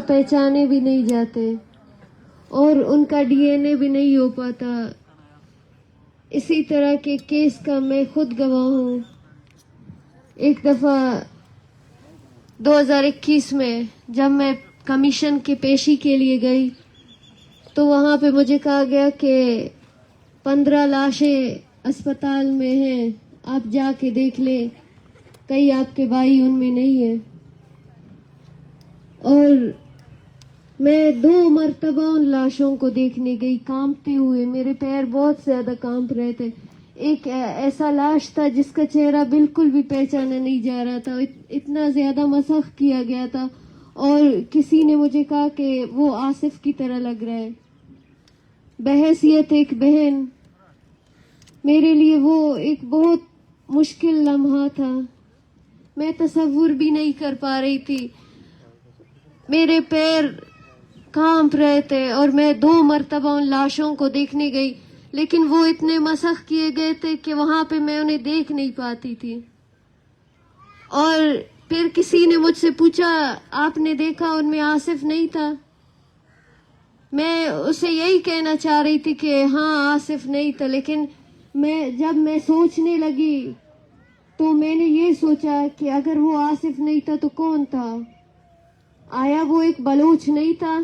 پہچانے بھی نہیں جاتے اور ان کا ڈی این اے بھی نہیں ہو پاتا. اسی طرح کے کیس کا میں خود گواہ ہوں. ایک دفعہ 2021 میں جب میں کمیشن کی پیشی کے لیے گئی تو وہاں پہ مجھے کہا گیا کہ 15 لاشیں اسپتال میں ہیں، آپ جا کے دیکھ لیں، کئی آپ کے بھائی ان میں نہیں ہے. اور میں 2 مرتبہ ان لاشوں کو دیکھنے گئی کانپتے ہوئے. میرے پیر بہت زیادہ کانپ رہے تھے. ایک ایسا لاش تھا جس کا چہرہ بالکل بھی پہچانا نہیں جا رہا تھا، اتنا زیادہ مسخ کیا گیا تھا. اور کسی نے مجھے کہا کہ وہ آصف کی طرح لگ رہا ہے. بحیثیت ایک بہن میرے لیے وہ ایک بہت مشکل لمحہ تھا. میں تصور بھی نہیں کر پا رہی تھی. میرے پیر کانپ رہے تھے اور میں 2 مرتبہ ان لاشوں کو دیکھنے گئی، لیکن وہ اتنے مسخ کیے گئے تھے کہ وہاں پہ میں انہیں دیکھ نہیں پاتی تھی. اور پھر کسی نے مجھ سے پوچھا آپ نے دیکھا ان میں آصف نہیں تھا؟ میں اسے یہی کہنا چاہ رہی تھی کہ ہاں آصف نہیں تھا، لیکن جب میں سوچنے لگی تو میں نے یہ سوچا کہ اگر وہ آصف نہیں تھا تو کون تھا؟ آیا وہ ایک بلوچ نہیں تھا؟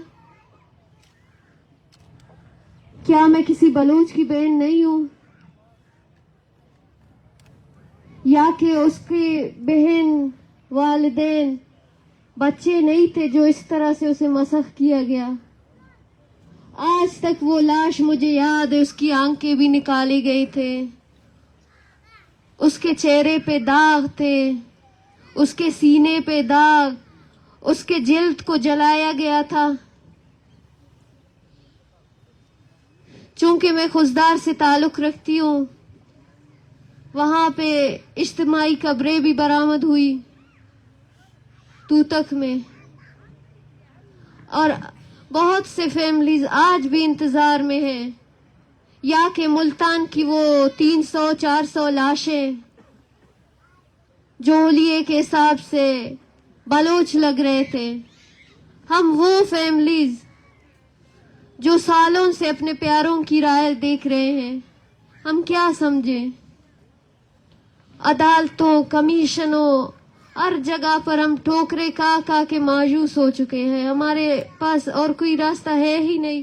کیا میں کسی بلوچ کی بہن نہیں ہوں؟ یا کہ اس کے بہن، والدین، بچے نہیں تھے جو اس طرح سے اسے مسخ کیا گیا؟ آج تک وہ لاش مجھے یاد ہے، اس کی آنکھیں بھی نکالے گئے تھے، اس کے چہرے پہ داغ تھے، اس کے سینے پہ داغ، اس کے جلد کو جلایا گیا تھا. چونکہ میں خضدار سے تعلق رکھتی ہوں، وہاں پہ اجتماعی قبریں بھی برآمد ہوئی توتک میں، اور بہت سے فیملیز آج بھی انتظار میں ہیں. یا کہ ملتان کی وہ 300-400 لاشیں جو اولیے کے حساب سے بلوچ لگ رہے تھے، ہم وہ فیملیز جو سالوں سے اپنے پیاروں کی رائے دیکھ رہے ہیں، ہم کیا سمجھیں؟ عدالتوں، کمیشنوں، ہر جگہ پر ہم ٹھوکرے کھا کے مایوس ہو چکے ہیں. ہمارے پاس اور کوئی راستہ ہے ہی نہیں.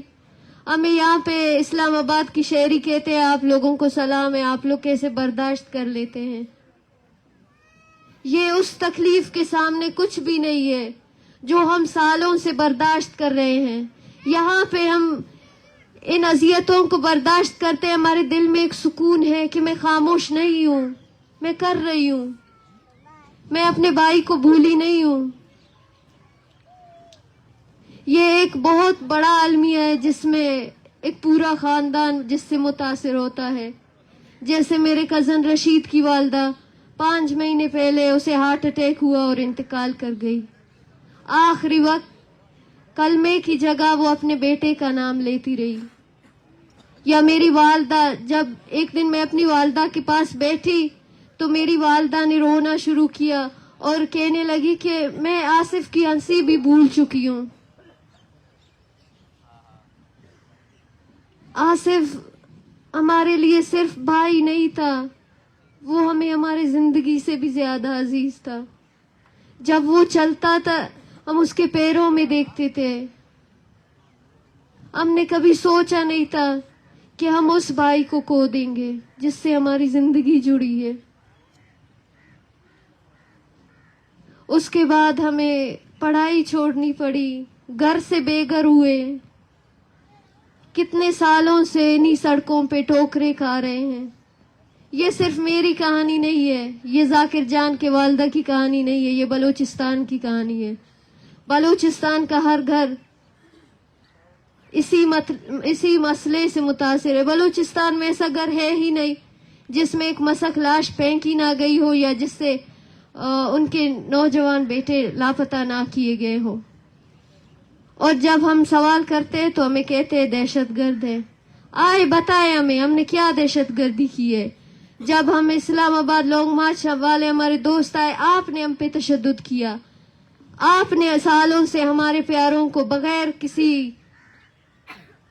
ہمیں یہاں پہ اسلام آباد کی شہری کہتے ہیں آپ لوگوں کو سلام ہے، آپ لوگ کیسے برداشت کر لیتے ہیں؟ یہ اس تکلیف کے سامنے کچھ بھی نہیں ہے جو ہم سالوں سے برداشت کر رہے ہیں. یہاں پہ ہم ان اذیتوں کو برداشت کرتے ہیں، ہمارے دل میں ایک سکون ہے کہ میں خاموش نہیں ہوں، میں کر رہی ہوں، میں اپنے بھائی کو بھولی نہیں ہوں. یہ ایک بہت بڑا المیہ ہے جس میں ایک پورا خاندان جس سے متاثر ہوتا ہے. جیسے میرے کزن رشید کی والدہ 5 مہینے پہلے اسے ہارٹ اٹیک ہوا اور انتقال کر گئی. آخری وقت کلمے کی جگہ وہ اپنے بیٹے کا نام لیتی رہی. یا میری والدہ، جب ایک دن میں اپنی والدہ کے پاس بیٹھی تو میری والدہ نے رونا شروع کیا اور کہنے لگی کہ میں آصف کی ہنسی بھی بھول چکی ہوں. آصف ہمارے لیے صرف بھائی نہیں تھا، وہ ہمیں ہماری زندگی سے بھی زیادہ عزیز تھا. جب وہ چلتا تھا ہم اس کے پیروں میں دیکھتے تھے. ہم نے کبھی سوچا نہیں تھا کہ ہم اس بھائی کو کھو دیں گے جس سے ہماری زندگی جڑی ہے. اس کے بعد ہمیں پڑھائی چھوڑنی پڑی، گھر سے بے گھر ہوئے، کتنے سالوں سے انہی سڑکوں پہ ٹھوکریں کھا رہے ہیں. یہ صرف میری کہانی نہیں ہے، یہ ذاکر جان کے والدہ کی کہانی نہیں ہے، یہ بلوچستان کی کہانی ہے. بلوچستان کا ہر گھر اسی مسئلے سے متاثر ہے. بلوچستان میں ایسا گھر ہے ہی نہیں جس میں ایک مسخ لاش پھینکی نہ گئی ہو یا جس سے ان کے نوجوان بیٹے لاپتہ نہ کیے گئے ہو. اور جب ہم سوال کرتے ہیں تو ہمیں کہتے ہیں دہشت گرد ہے. آئے بتائیں ہم نے کیا دہشت گردی کی ہے؟ جب ہم اسلام آباد لانگ مارچ والے ہمارے دوست آئے، آپ نے ہم پہ تشدد کیا، آپ نے سالوں سے ہمارے پیاروں کو بغیر کسی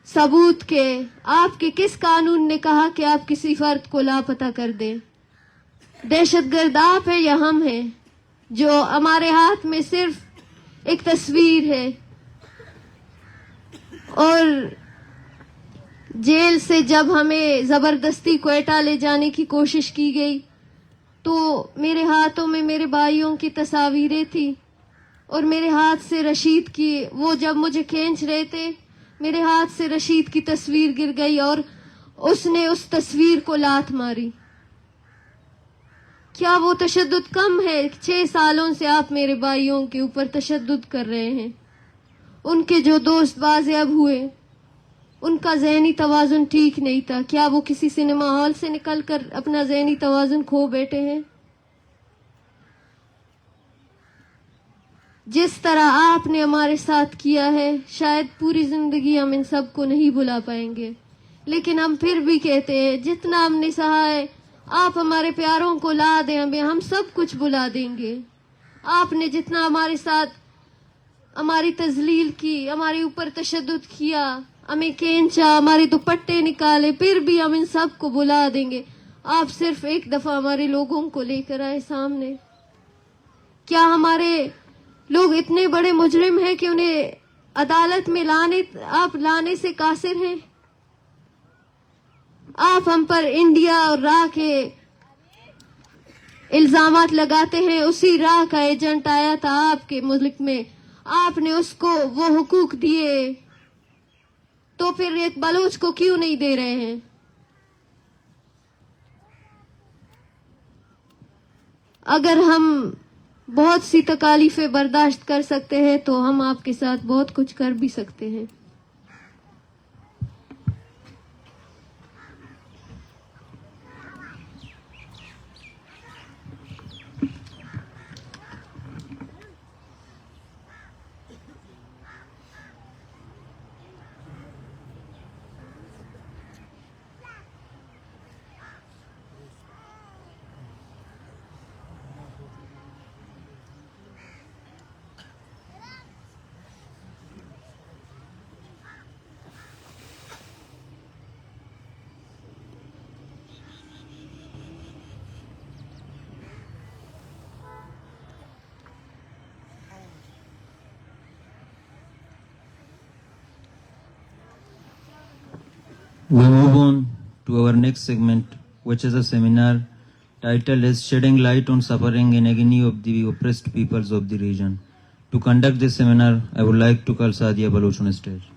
ثبوت کے، آپ کے کس قانون نے کہا کہ آپ کسی فرد کو لاپتہ کر دیں؟ دہشت گرد آپ ہیں یا ہم ہیں؟ جو ہمارے ہاتھ میں صرف ایک تصویر ہے، اور جیل سے جب ہمیں زبردستی کوئٹہ لے جانے کی کوشش کی گئی تو میرے ہاتھوں میں میرے بھائیوں کی تصاویریں تھیں، اور میرے ہاتھ سے رشید کی، وہ جب مجھے کھینچ رہے تھے میرے ہاتھ سے رشید کی تصویر گر گئی اور اس نے اس تصویر کو لات ماری۔ کیا وہ تشدد کم ہے؟ 6 سالوں سے آپ میرے بھائیوں کے اوپر تشدد کر رہے ہیں۔ ان کے جو دوست بازیاب ہوئے ان کا ذہنی توازن ٹھیک نہیں تھا، کیا وہ کسی سنیما ہال سے نکل کر اپنا ذہنی توازن کھو بیٹھے ہیں؟ جس طرح آپ نے ہمارے ساتھ کیا ہے شاید پوری زندگی ہم ان سب کو نہیں بھلا پائیں گے، لیکن ہم پھر بھی کہتے ہیں جتنا ہم نے سہا ہے آپ ہمارے پیاروں کو لا دیں، ہم سب کچھ بھلا دیں گے۔ آپ نے جتنا ہمارے ساتھ ہماری تذلیل کی، ہمارے اوپر تشدد کیا، ہمیں کھینچا، ہمارے دوپٹے نکالے، پھر بھی ہم ان سب کو بھلا دیں گے۔ آپ صرف ایک دفعہ ہمارے لوگوں کو لے کر آئے سامنے۔ کیا ہمارے لوگ اتنے بڑے مجرم ہیں کہ انہیں عدالت میں آپ لانے سے قاصر ہیں؟ آپ ہم پر انڈیا اور راہ کے الزامات لگاتے ہیں۔ اسی راہ کا ایجنٹ آیا تھا آپ کے ملک میں، آپ نے اس کو وہ حقوق دیے، تو پھر ایک بلوچ کو کیوں نہیں دے رہے ہیں؟ اگر ہم بہت سی تکالیفیں برداشت کر سکتے ہیں تو ہم آپ کے ساتھ بہت کچھ کر بھی سکتے ہیں۔ We move on to our next segment, which is a seminar titled as Shedding Light on Suffering and Agony of the Oppressed Peoples of the Region. To conduct this seminar, I would like to call Sadia Baloch on stage.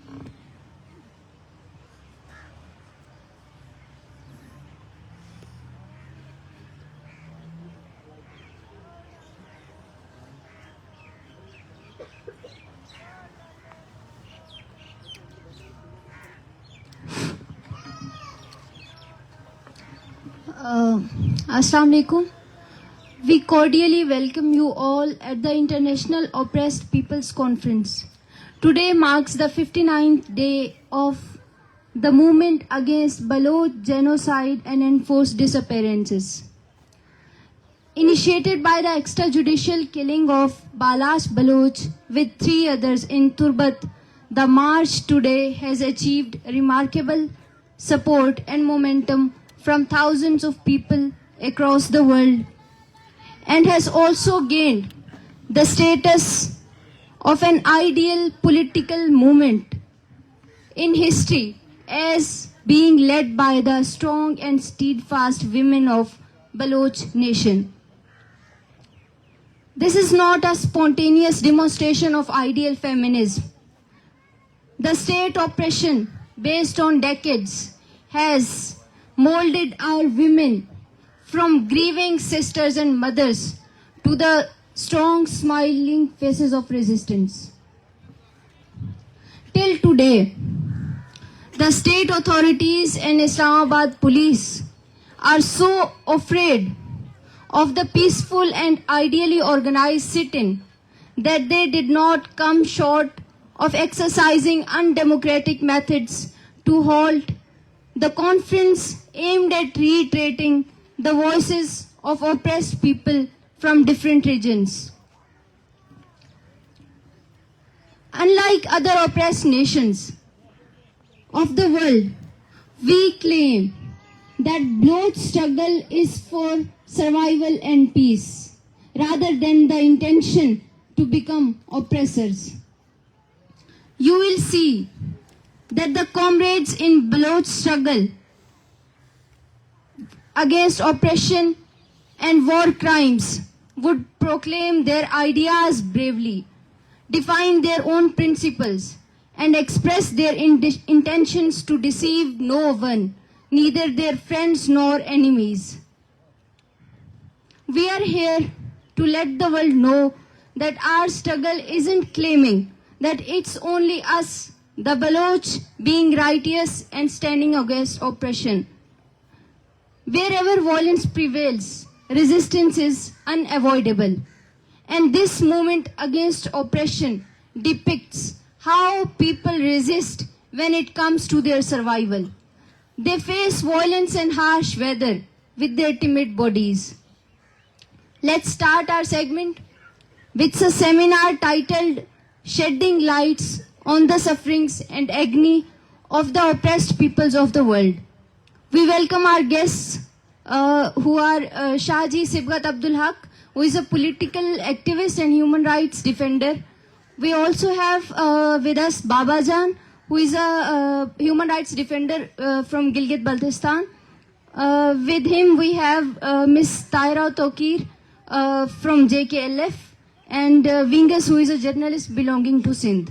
Assalamu alaikum. We cordially welcome you all at the International Oppressed Peoples Conference. Today marks the 59th day of the movement against Baloch genocide and enforced disappearances. Initiated by the extrajudicial killing of Balash Baloch with 3 others in Turbat, the march today has achieved remarkable support and momentum from thousands of people across the world, and has also gained the status of an ideal political movement in history as being led by the strong and steadfast women of Baloch nation. This is not a spontaneous demonstration of ideal feminism. The state oppression based on decades has molded our women from grieving sisters and mothers to the strong smiling faces of resistance. Till today, the state authorities and Islamabad police are so afraid of the peaceful and ideally organized sit-in that they did not come short of exercising undemocratic methods to halt the conference aimed at reiterating the voices of oppressed people from different regions. Unlike other oppressed nations of the world, we claim that Baloch struggle is for survival and peace, rather than the intention to become oppressors. You will see that the comrades in Baloch struggle against oppression and war crimes would proclaim their ideas bravely, define their own principles, and express their intentions to deceive no one, neither their friends nor enemies. We are here to let the world know that our struggle isn't claiming that it's only us, the Baloch, being righteous and standing against oppression. Wherever violence prevails, resistance is unavoidable. And this movement against oppression depicts how people resist when it comes to their survival. They face violence and harsh weather with their timid bodies. Let's start our segment with a seminar titled Shedding Lights on the Sufferings and Agony of the Oppressed Peoples of the World. We welcome our guests who are Shaji Sibgat Abdul Haq, who is a political activist and human rights defender. We also have with us Baba Jan, who is a human rights defender from Gilgit-Baltistan. With him we have Miss Taira Tokir from JKLF, and Vingas, who is a journalist belonging to Sindh.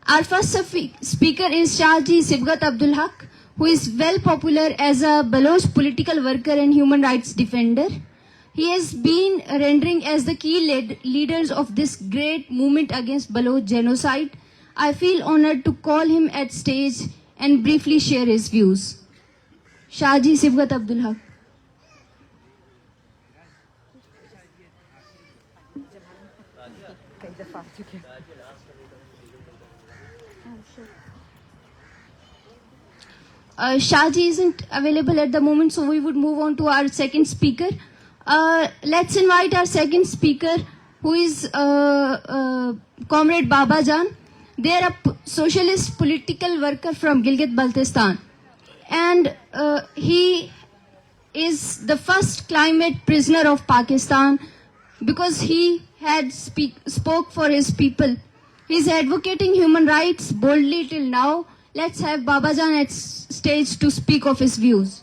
Our first speaker is Shaji Sibgat Abdul Haq, who is well popular as a Baloch political worker and human rights defender. He has been rendering as the key leaders of this great movement against Baloch genocide. I feel honored to call him at stage and briefly share his views. Shaji Sibgat Abdul Haq. Shaji isn't available at the moment, so we would move on to our second speaker. Let's invite our second speaker, who is Comrade Baba Jan. They are a socialist political worker from Gilgit-Baltistan, and he is the first climate prisoner of Pakistan because he had spoke for his people. He is advocating human rights boldly till now. Let's have Baba Jan at stage to speak of his views.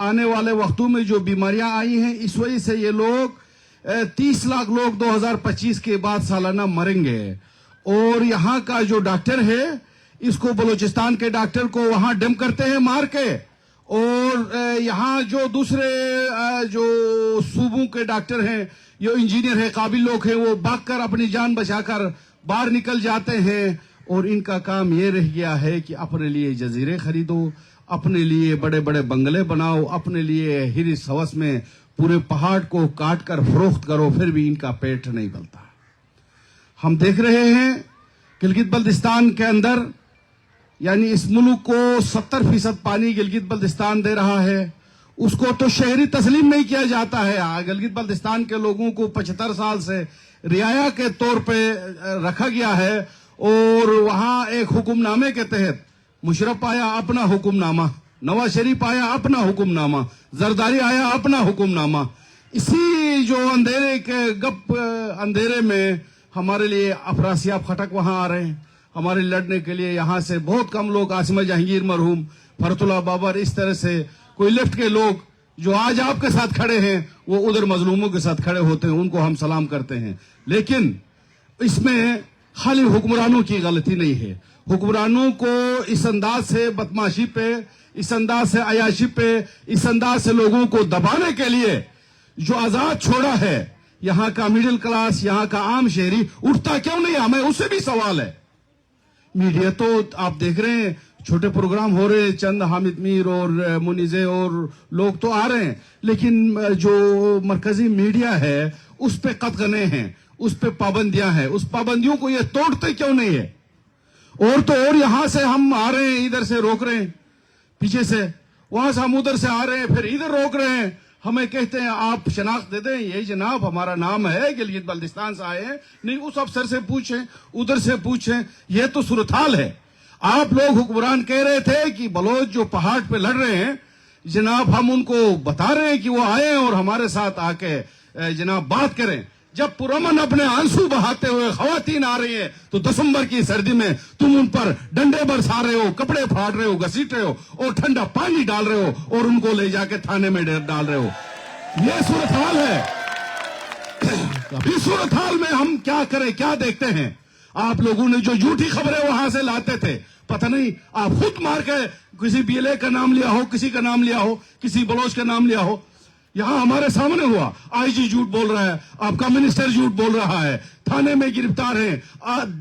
آنے والے وقتوں میں جو بیماریاں آئی ہیں اس وجہ سے یہ لوگ 30 لاکھ لوگ 2025 کے بعد سالانہ مریں گے. اور یہاں کا جو ڈاکٹر ہے اس کو بلوچستان کے ڈاکٹر کو وہاں ڈم کرتے ہیں مار کے, اور یہاں جو دوسرے جو صوبوں کے ڈاکٹر ہیں, جو انجینئر ہیں, قابل لوگ ہیں, وہ بھاگ کر اپنی جان بچا کر باہر نکل جاتے ہیں. اور ان کا کام یہ رہ گیا ہے کہ اپنے لیے جزیرے خریدو, اپنے لیے بڑے بڑے بنگلے بناؤ, اپنے لیے ہرس ہوس میں پورے پہاڑ کو کاٹ کر فروخت کرو, پھر بھی ان کا پیٹ نہیں بلتا. ہم دیکھ رہے ہیں گلگت بلتستان کے اندر, یعنی اس ملک کو 70% پانی گلگت بلتستان دے رہا ہے, اس کو تو شہری تسلیم نہیں کیا جاتا ہے. گلگت بلتستان کے لوگوں کو 75 سال سے رعایا کے طور پہ رکھا گیا ہے, اور وہاں ایک حکم نامے کے تحت مشرف آیا اپنا حکم نامہ, نواز شریف آیا اپنا حکم نامہ, زرداری آیا اپنا حکم نامہ. اسی جو اندھیرے کے گپ اندھیرے میں ہمارے لیے افراسیاب خٹک وہاں آ رہے ہیں, ہمارے لڑنے کے لیے یہاں سے بہت کم لوگ, عاصمہ جہانگیر مرحوم, فرت اللہ بابر, اس طرح سے کوئی لیفٹ کے لوگ جو آج آپ کے ساتھ کھڑے ہیں وہ ادھر مظلوموں کے ساتھ کھڑے ہوتے ہیں, ان کو ہم سلام کرتے ہیں. لیکن اس میں خالی حکمرانوں کی غلطی نہیں ہے. حکمرانوں کو اس انداز سے بدماشی پہ, اس انداز سے عیاشی پہ, اس انداز سے لوگوں کو دبانے کے لیے جو آزاد چھوڑا ہے, یہاں کا مڈل کلاس, یہاں کا عام شہری اٹھتا کیوں نہیں؟ ہمیں اس سے بھی سوال ہے. میڈیا تو آپ دیکھ رہے ہیں چھوٹے پروگرام ہو رہے ہیں, چند حامد میر اور منیزے اور لوگ تو آ رہے ہیں, لیکن جو مرکزی میڈیا ہے اس پہ قطغنے ہیں, اس پہ پابندیاں ہیں. اس پابندیوں کو یہ توڑتے کیوں نہیں ہے؟ اور تو اور یہاں سے ہم آ رہے ہیں, ادھر سے روک رہے ہیں پیچھے سے, وہاں سے ہم ادھر سے آ رہے ہیں, پھر ادھر روک رہے ہیں. ہمیں کہتے ہیں آپ شناخت دے دیں, یہ جناب ہمارا نام ہے, گلگت بلتستان سے آئے ہیں. نہیں, اس افسر سے پوچھیں, ادھر سے پوچھیں. یہ تو صورتحال ہے. آپ لوگ حکمران کہہ رہے تھے کہ بلوچ جو پہاڑ پہ لڑ رہے ہیں, جناب ہم ان کو بتا رہے ہیں کہ وہ آئیں اور ہمارے ساتھ آ کے جناب بات کریں. جب پرامن اپنے آنسو بہاتے ہوئے خواتین آ رہی ہیں تو دسمبر کی سردی میں تم ان پر ڈنڈے برسا رہے ہو, کپڑے پھاڑ رہے ہو, گھسیٹ رہے ہو, اور ٹھنڈا پانی ڈال رہے ہو, اور ان کو لے جا کے تھانے میں ڈال رہے ہو. یہ صورتحال ہے. اس صورتحال میں ہم کیا کریں؟ کیا دیکھتے ہیں؟ آپ لوگوں نے جو جھوٹی خبریں وہاں سے لاتے تھے, پتہ نہیں آپ خود مار کے کسی بی ایل اے کا نام لیا ہو, کسی کا نام لیا ہو, کسی بلوچ کا نام لیا ہو. یہاں ہمارے سامنے ہوا, آئی جی جھوٹ بول رہا ہے, آپ کا منسٹر جھوٹ بول رہا ہے, تھانے میں گرفتار ہیں,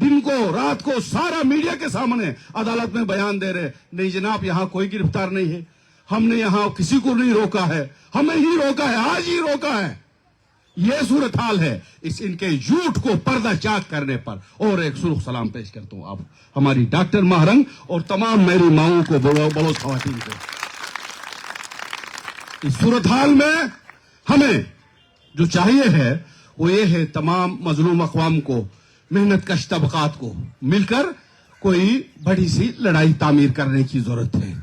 دن کو رات کو سارا میڈیا کے سامنے عدالت میں بیان دے رہے. نہیں جناب, یہاں کوئی گرفتار نہیں ہے, ہم نے یہاں کسی کو نہیں روکا ہے, ہمیں ہی روکا ہے, آج ہی روکا ہے. یہ صورتحال ہے. ان کے جھوٹ کو پردہ چاک کرنے پر اور ایک سرخ سلام پیش کرتا ہوں آپ ہماری ڈاکٹر مہرنگ اور تمام میری ماؤں کو, بلوچ خواتین کو. اس صورتحال میں ہمیں جو چاہیے ہے وہ یہ ہے, تمام مظلوم اقوام کو, محنت کش طبقات کو مل کر کوئی بڑی سی لڑائی تعمیر کرنے کی ضرورت ہے,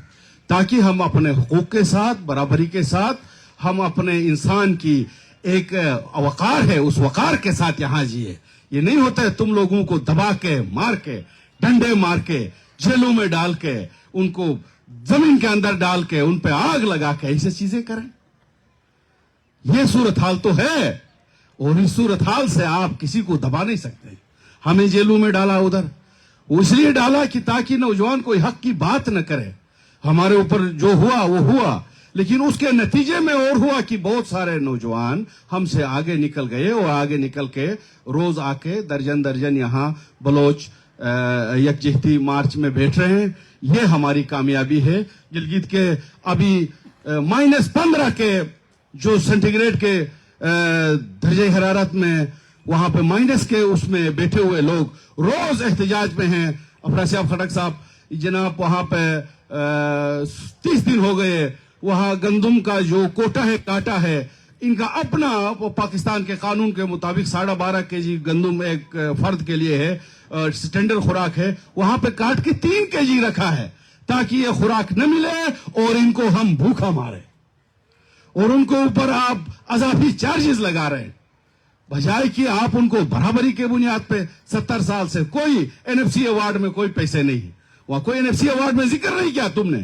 تاکہ ہم اپنے حقوق کے ساتھ, برابری کے ساتھ, ہم اپنے انسان کی ایک وقار ہے اس وقار کے ساتھ یہاں جیے. یہ نہیں ہوتا ہے تم لوگوں کو دبا کے, مار کے, ڈنڈے مار کے, جیلوں میں ڈال کے, ان کو زمین کے اندر ڈال کے, ان پہ آگ لگا کے ایسے چیزیں کریں. یہ صورتحال تو ہے, اور اس صورتحال سے آپ کسی کو دبا نہیں سکتے. ہمیں جیلوں میں ڈالا ادھر, وہ اس لیے ڈالا کہ تاکہ نوجوان کوئی حق کی بات نہ کرے. ہمارے اوپر جو ہوا وہ ہوا, لیکن اس کے نتیجے میں اور ہوا کہ بہت سارے نوجوان ہم سے آگے نکل گئے, اور آگے نکل کے روز آ کے درجن درجن یہاں بلوچ یکجہتی مارچ میں بیٹھ رہے ہیں. یہ ہماری کامیابی ہے. گلگت کے ابھی -15 کے جو سینٹی گریڈ کے درجہ حرارت میں, وہاں پہ مائنس کے اس میں بیٹھے ہوئے لوگ روز احتجاج میں ہیں. افراسیاب خٹک صاحب جناب وہاں پہ 30 دن ہو گئے, وہاں گندم کا جو کوٹا ہے کاٹا ہے, ان کا اپنا پاکستان کے قانون کے مطابق 12.5 kg گندم ایک فرد کے لیے ہے, سٹینڈرڈ خوراک ہے, وہاں پہ کاٹ کے 3 kg رکھا ہے تاکہ یہ خوراک نہ ملے اور ان کو ہم بھوکا مارے, اور ان کو اوپر آپ اضافی چارجز لگا رہے ہیں, بجائے کہ آپ ان کو برابری کے بنیاد پہ 70 سال سے کوئی NFC ایوارڈ میں کوئی پیسے نہیں, وہاں کوئی NFC ایوارڈ میں ذکر نہیں کیا تم نے.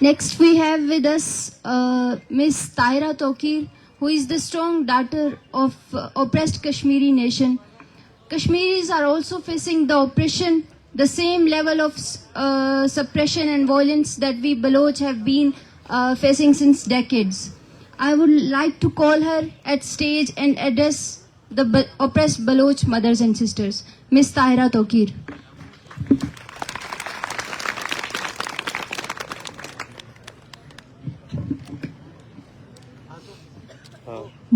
Next we have with us Ms. Tahira Tokir, who is the strong daughter of oppressed Kashmiri nation. Kashmiris are also facing the oppression, the same level of suppression and violence that we Baloch have been facing since decades. I would like to call her at stage and address the oppressed Baloch mothers and sisters. Ms. Tahira Tokir.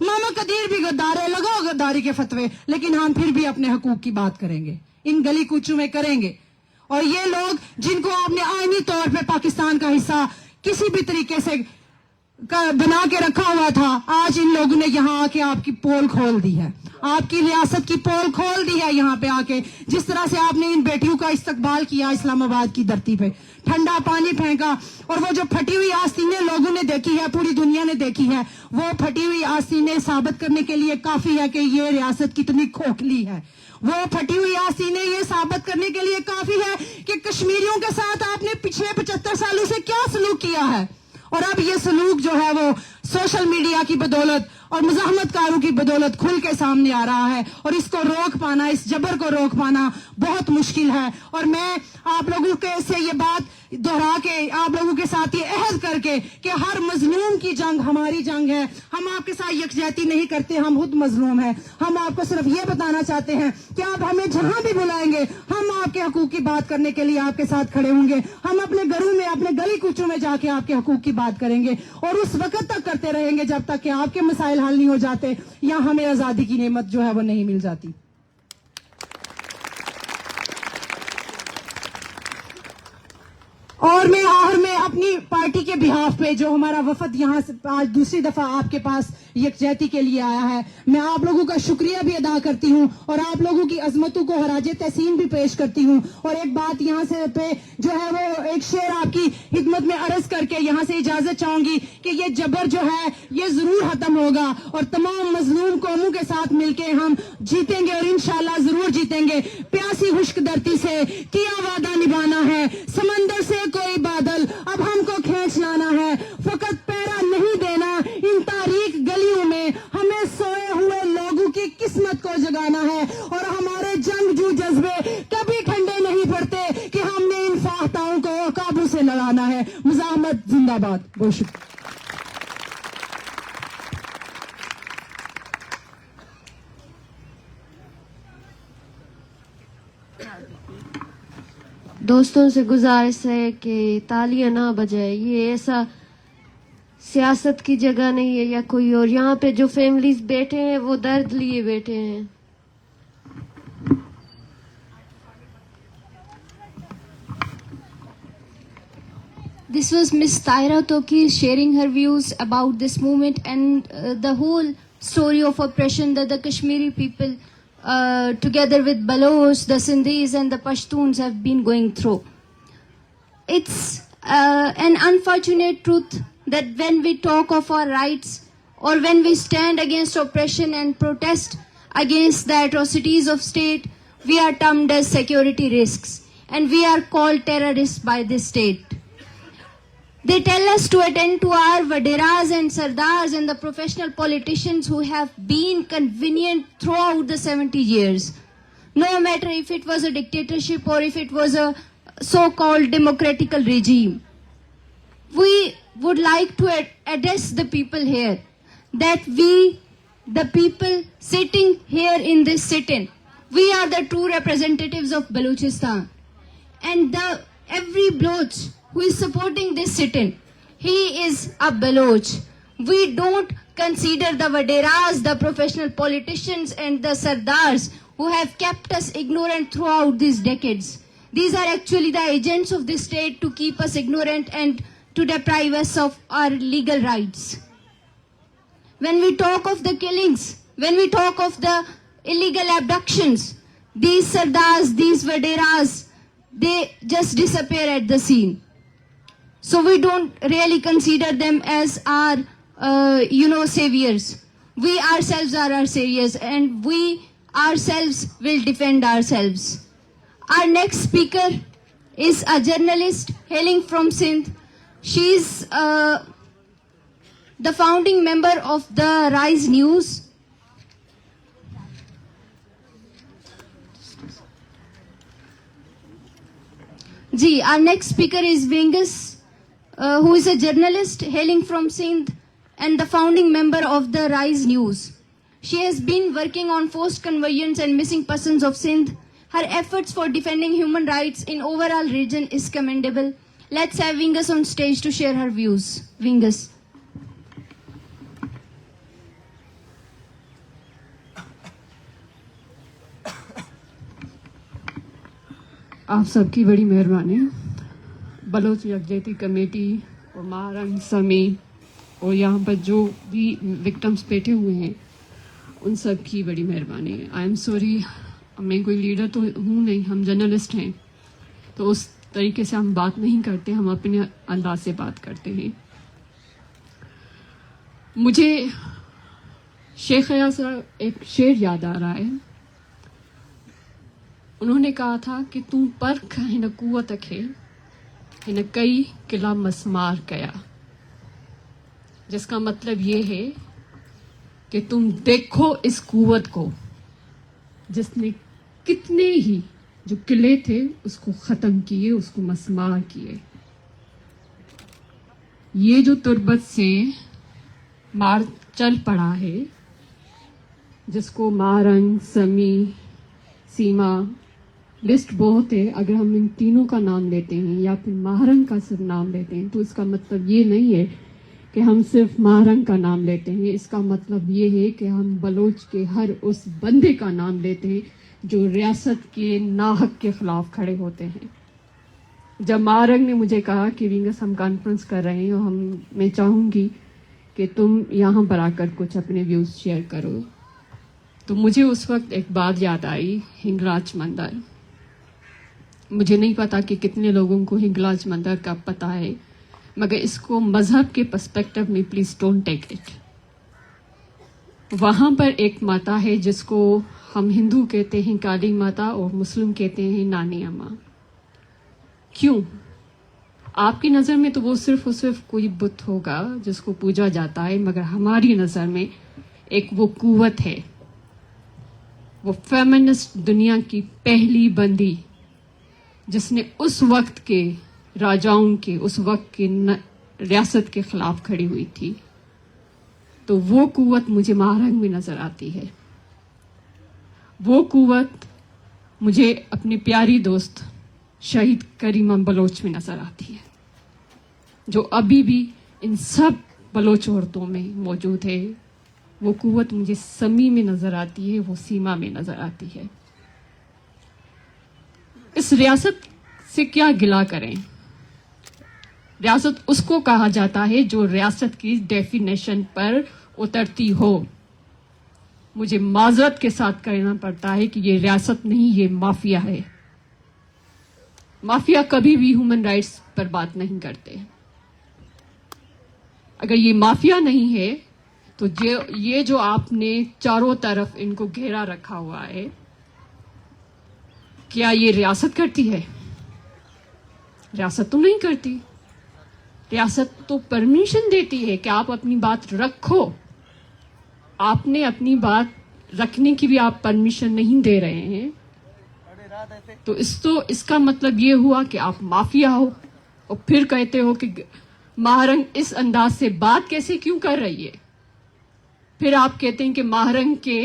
محمد قدیر بھی غدار ہے, لگاؤ غداری کے فتوے, لیکن ہم پھر بھی اپنے حقوق کی بات کریں گے, ان گلی کوچوں میں کریں گے. اور یہ لوگ جن کو آپ نے آئینی طور پہ پاکستان کا حصہ کسی بھی طریقے سے بنا کے رکھا ہوا تھا, آج ان لوگوں نے یہاں آ کے آپ کی پول کھول دی ہے, آپ کی ریاست کی پول کھول دی ہے. یہاں پہ آ کے جس طرح سے آپ نے ان بیٹیوں کا استقبال کیا اسلام آباد کی دھرتی پہ, ٹھنڈا پانی پھینکا, اور وہ جو پھٹی ہوئی آستینیں لوگوں نے دیکھی ہے, پوری دنیا نے دیکھی ہے, وہ پھٹی ہوئی آستینیں ثابت کرنے کے لیے کافی ہے کہ یہ ریاست کتنی کھوکھلی ہے. وہ پھٹی ہوئی آستینیں یہ ثابت کرنے کے لیے کافی ہے کہ کشمیریوں کے ساتھ آپ نے پچھلے 75 سالوں سے کیا سلوک کیا ہے. اور اب یہ سلوک جو ہے وہ سوشل میڈیا کی بدولت اور مزاحمت کاروں کی بدولت کھل کے سامنے آ رہا ہے, اور اس کو روک پانا, اس جبر کو روک پانا بہت مشکل ہے. اور میں آپ لوگوں کے سے یہ بات دہرا کے, آپ لوگوں کے ساتھ یہ عہد کر کے کہ ہر مظلوم کی جنگ ہماری جنگ ہے, ہم آپ کے ساتھ یکجہتی نہیں کرتے, ہم خود مظلوم ہیں. ہم آپ کو صرف یہ بتانا چاہتے ہیں کہ آپ ہمیں جہاں بھی بلائیں گے ہم آپ کے حقوق کی بات کرنے کے لیے آپ کے ساتھ کھڑے ہوں گے. ہم اپنے گھروں میں, اپنے گلی کوچوں میں جا کے آپ کے حقوق کی بات کریں گے, اور اس وقت تک کرتے رہیں گے جب تک کہ آپ کے مسائل حل نہیں ہو جاتے یا ہمیں آزادی کی نعمت جو ہے وہ نہیں مل جاتی. اور میں آخر میں اپنی پارٹی کے بہاف پہ جو ہمارا وفد یہاں سے آج دوسری دفعہ آپ کے پاس یکجہتی کے لیے آیا ہے, میں آپ لوگوں کا شکریہ بھی ادا کرتی ہوں اور آپ لوگوں کی عظمتوں کو خراج تحسین بھی پیش کرتی ہوں. اور ایک بات یہاں سے پہ جو ہے وہ ایک شعر آپ کی خدمت میں عرض کر کے یہاں سے اجازت چاہوں گی کہ یہ جبر جو ہے یہ ضرور ختم ہوگا, اور تمام مظلوم قوموں کے ساتھ مل کے ہم جیتیں گے, اور انشاءاللہ ضرور جیتیں گے. پیاسی خشک دھرتی سے کیا وعدہ نبھانا ہے, سمندر سے کوئی بادل اب ہم کو کھینچ لانا ہے, فقط پیرا نہیں دینا ان تاریک گلیوں میں, ہمیں سوئے ہوئے لوگوں کی قسمت کو جگانا ہے, اور ہمارے جنگجو جذبے کبھی ٹھنڈے نہیں پڑتے کہ ہم نے ان فاختاؤں کو قابو سے لڑانا ہے. مزاحمت زندہ باد. بہت شکریہ. دوستوں سے گزارش ہے کہ تالیاں نہ بجائے, یہ ایسا سیاست کی جگہ نہیں ہے یا کوئی اور. یہاں پہ جو فیملیز بیٹھے ہیں وہ درد لیے بیٹھے ہیں. This was Miss Taira Tokir sharing her views about this movement and the whole story of oppression that the Kashmiri people together with Baloch, the Sindhis and the Pashtuns have been going through. It's an unfortunate truth that when we talk of our rights or when we stand against oppression and protest against the atrocities of state, we are termed as security risks and we are called terrorists by this state. They tell us to attend to our Vaderas and Sardars and the professional politicians who have been convenient throughout the 70 years. No matter if it was a dictatorship or if it was a so-called democratical regime. We would like to address the people here that we, the people sitting here in this sit-in, we are the true representatives of Balochistan. And every Baloch who is supporting this sit-in, he is a Baloch. We don't consider the Vaderas, the professional politicians and the Sardars who have kept us ignorant throughout these decades. These are actually the agents of this state to keep us ignorant and to deprive us of our legal rights. When we talk of the killings, when we talk of the illegal abductions, these Sardars, these Vaderas, they just disappear at the scene. So we don't really consider them as our, saviors. We ourselves are our saviors and we ourselves will defend ourselves. Our next speaker is a journalist hailing from Sindh. She is the founding member of the Rise News. Our next speaker is Vingus, who is a journalist hailing from Sindh and the founding member of the Rise News. She has been working on forced conveyance and missing persons of Sindh. Her efforts for defending human rights in overall region is commendable. Let's have Vingus on stage to share her views. Vingus. آپ سب کی بڑی مہربانی. بلوچ یکجہتی committee اور مہارنگ سمی اور یہاں پر جو بھی وکٹمس بیٹھے ہوئے ہیں ان سب کی بڑی مہربانی. آئی ایم سوری, میں کوئی لیڈر تو ہوں نہیں, ہم جرنلسٹ ہیں تو اس طریقے سے ہم بات نہیں کرتے, ہم اپنے انداز سے بات کرتے ہیں. مجھے شیخ ریاض کا ایک شعر یاد آ رہا ہے. انہوں نے کہا تھا کہ تم پرکھ ہے نہ قوت کھے ہے نہ کئی قلعہ مسمار کیا, جس کا مطلب یہ ہے کہ تم دیکھو اس قوت کو جس نے کتنے ہی جو قلعے تھے اس کو ختم کیے, اس کو مسمار کیے. یہ جو تربت سے مار چل پڑا ہے, جس کو مارنگ, سمی, سیما, لسٹ بہت ہے. اگر ہم ان تینوں کا نام لیتے ہیں یا پھر مہارنگ کا صرف نام لیتے ہیں تو اس کا مطلب یہ نہیں ہے کہ ہم صرف مہارنگ کا نام لیتے ہیں. اس کا مطلب یہ ہے کہ ہم بلوچ کے ہر اس بندے کا نام لیتے ہیں جو ریاست کے ناحق کے خلاف کھڑے ہوتے ہیں. جب مہارنگ نے مجھے کہا کہ ونگس ہم کانفرنس کر رہے ہیں اور میں چاہوں گی کہ تم یہاں پر آ کر کچھ اپنے ویوز شیئر کرو, تو مجھے اس وقت ایک بات یاد آئی, ہنگلاج مندر. مجھے نہیں پتا کہ کتنے لوگوں کو ہنگلاج مندر کا پتہ ہے, مگر اس کو مذہب کے پرسپیکٹو میں پلیز ڈونٹ ٹیک اٹ. وہاں پر ایک ماتا ہے جس کو ہم ہندو کہتے ہیں کالی ماتا اور مسلم کہتے ہیں نانی اماں. کیوں؟ آپ کی نظر میں تو وہ صرف اور صرف کوئی بت ہوگا جس کو پوجا جاتا ہے, مگر ہماری نظر میں ایک وہ قوت ہے, وہ فیمنسٹ دنیا کی پہلی بندی جس نے اس وقت کے راجاؤں کے, اس وقت کے ریاست کے خلاف کھڑی ہوئی تھی. تو وہ قوت مجھے مہارنگ میں نظر آتی ہے. وہ قوت مجھے اپنی پیاری دوست شہید کریمہ بلوچ میں نظر آتی ہے, جو ابھی بھی ان سب بلوچ عورتوں میں موجود ہے. وہ قوت مجھے سمی میں نظر آتی ہے, وہ سیما میں نظر آتی ہے. اس ریاست سے کیا گلہ کریں؟ ریاست اس کو کہا جاتا ہے جو ریاست کی ڈیفینیشن پر اترتی ہو. مجھے معذرت کے ساتھ کہنا پڑتا ہے کہ یہ ریاست نہیں, یہ مافیا ہے. مافیا کبھی بھی ہیومن رائٹس پر بات نہیں کرتے. اگر یہ مافیا نہیں ہے تو یہ جو آپ نے چاروں طرف ان کو گھیرا رکھا ہوا ہے, کیا یہ ریاست کرتی ہے؟ ریاست تو نہیں کرتی. ریاست تو پرمیشن دیتی ہے کہ آپ اپنی بات رکھو. آپ نے اپنی بات رکھنے کی بھی آپ پرمیشن نہیں دے رہے ہیں, تو اس کا مطلب یہ ہوا کہ آپ مافیا ہو. اور پھر کہتے ہو کہ مہارنگ اس انداز سے بات کیسے کیوں کر رہی ہے. پھر آپ کہتے ہیں کہ مہارنگ کے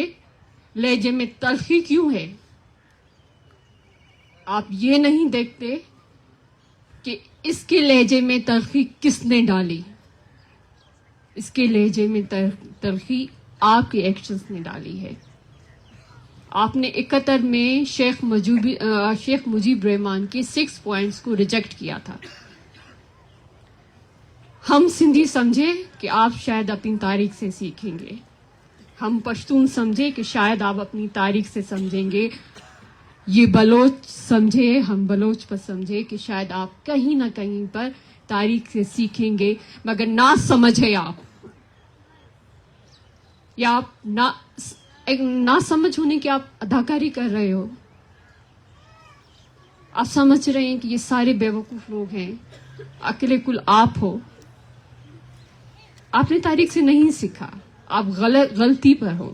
لہجے میں تلخی کیوں ہے. آپ یہ نہیں دیکھتے کہ اس کے لہجے میں تلخی کس نے ڈالی. اس کے لہجے میں تلخی آپ کے ایکشنز نے ڈالی ہے. آپ نے 71 میں شیخ مجیب رحمان کے 6 پوائنٹس کو ریجیکٹ کیا تھا. ہم سندھی سمجھے کہ آپ شاید اپنی تاریخ سے سیکھیں گے. ہم پشتون سمجھے کہ شاید آپ اپنی تاریخ سے سمجھیں گے. یہ بلوچ سمجھے, ہم بلوچ پر سمجھے کہ شاید آپ کہیں نہ کہیں پر تاریخ سے سیکھیں گے. مگر نہ سمجھے آپ, یا آپ نہ سمجھ ہونے کی آپ اداکاری کر رہے ہو. آپ سمجھ رہے ہیں کہ یہ سارے بیوقوف لوگ ہیں, اکیلے کل آپ ہو. آپ نے تاریخ سے نہیں سیکھا, آپ غلطی پر ہو.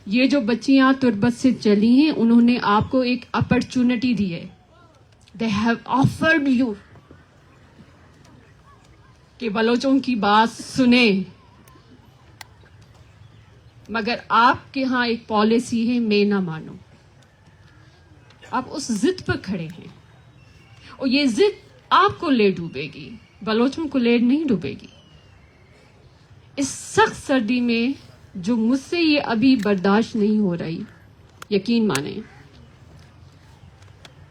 یہ جو بچیاں تربت سے چلی ہیں انہوں نے آپ کو ایک اپرچونٹی دی ہے. They have offered you کہ بلوچوں کی بات سنیں, مگر آپ کے ہاں ایک پالیسی ہے میں نہ مانو. آپ اس ضد پر کھڑے ہیں اور یہ ضد آپ کو لے ڈوبے گی, بلوچوں کو لے نہیں ڈوبے گی. اس سخت سردی میں جو مجھ سے یہ ابھی برداشت نہیں ہو رہی, یقین مانیں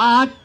8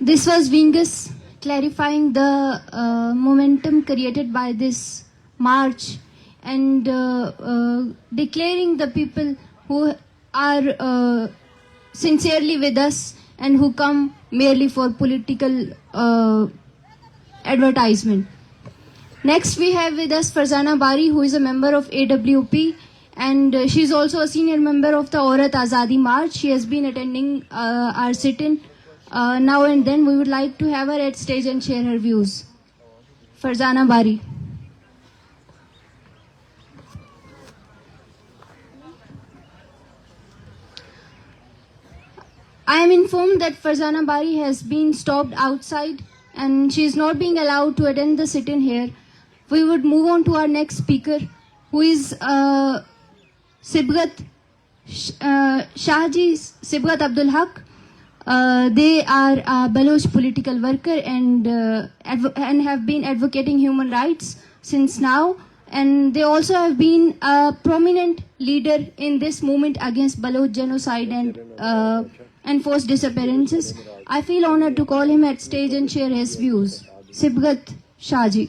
This was Vingus clarifying the momentum created by this march and declaring the people who are sincerely with us and who come merely for political advertisement. Next we have with us Farzana Bari, who is a member of AWP, and she is also a senior member of the Aurat Azadi March. She has been attending our sit-in now and then. We would like to have her at stage and share her views. Farzana Bari. I am informed that Farzana Bari has been stopped outside and she is not being allowed to attend the sit-in here. We would move on to our next speaker, who is Sibgat Shahji Sibgat Abdul Haq. They are a Baloch political worker and have been advocating human rights since now, and they also have been a prominent leader in this movement against Baloch genocide and enforced disappearances. I feel honored to call him at stage and share his views. Sibgat Shahji.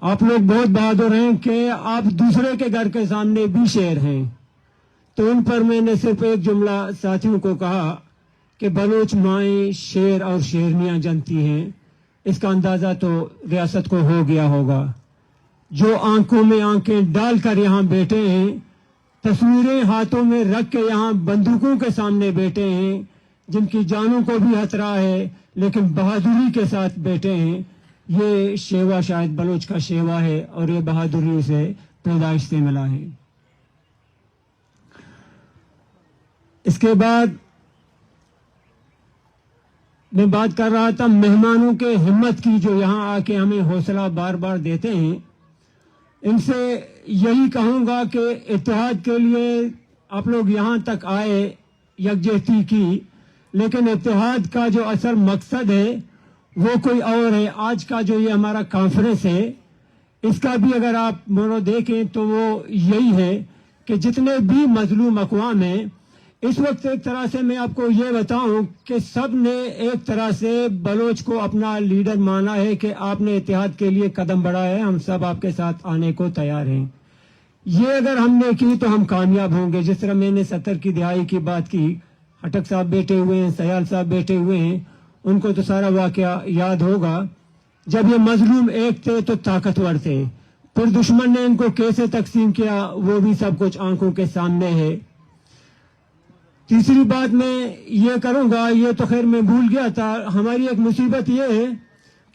آپ لوگ بہت بہادر ہیں کہ آپ دوسرے کے گھر کے سامنے بھی شیر ہیں. تو ان پر میں نے صرف ایک جملہ ساتھیوں کو کہا کہ بلوچ مائیں شیر اور شیرنیاں جنتی ہیں. اس کا اندازہ تو ریاست کو ہو گیا ہوگا. جو آنکھوں میں آنکھیں ڈال کر یہاں بیٹھے ہیں, تصویریں ہاتھوں میں رکھ کے یہاں بندوقوں کے سامنے بیٹھے ہیں, جن کی جانوں کو بھی خطرہ ہے لیکن بہادری کے ساتھ بیٹھے ہیں, یہ شیوا شاید بلوچ کا شیوا ہے اور یہ بہادری اسے پیدائش سے ملا ہے. اس کے بعد میں بات کر رہا تھا مہمانوں کے ہمت کی, جو یہاں آ کے ہمیں حوصلہ بار بار دیتے ہیں. ان سے یہی کہوں گا کہ اتحاد کے لیے آپ لوگ یہاں تک آئے, یکجہتی کی, لیکن اتحاد کا جو اصل مقصد ہے وہ کوئی اور ہے. آج کا جو یہ ہمارا کانفرنس ہے, اس کا بھی اگر آپ مورو دیکھیں تو وہ یہی ہے کہ جتنے بھی مظلوم اقوام ہیں اس وقت, ایک طرح سے میں آپ کو یہ بتاؤں کہ سب نے ایک طرح سے بلوچ کو اپنا لیڈر مانا ہے کہ آپ نے اتحاد کے لیے قدم بڑھایا ہے, ہم سب آپ کے ساتھ آنے کو تیار ہیں. یہ اگر ہم نے کی تو ہم کامیاب ہوں گے. جس طرح میں نے 70 کی دہائی کی بات کی, ہٹک صاحب بیٹھے ہوئے ہیں, سیال صاحب بیٹھے ہوئے ہیں, ان کو تو سارا واقعہ یاد ہوگا. جب یہ مظلوم ایک تھے تو طاقتور تھے, پھر دشمن نے ان کو کیسے تقسیم کیا وہ بھی سب کچھ آنکھوں کے سامنے ہے. تیسری بات میں یہ کروں گا, یہ تو خیر میں بھول گیا تھا, ہماری ایک مصیبت یہ ہے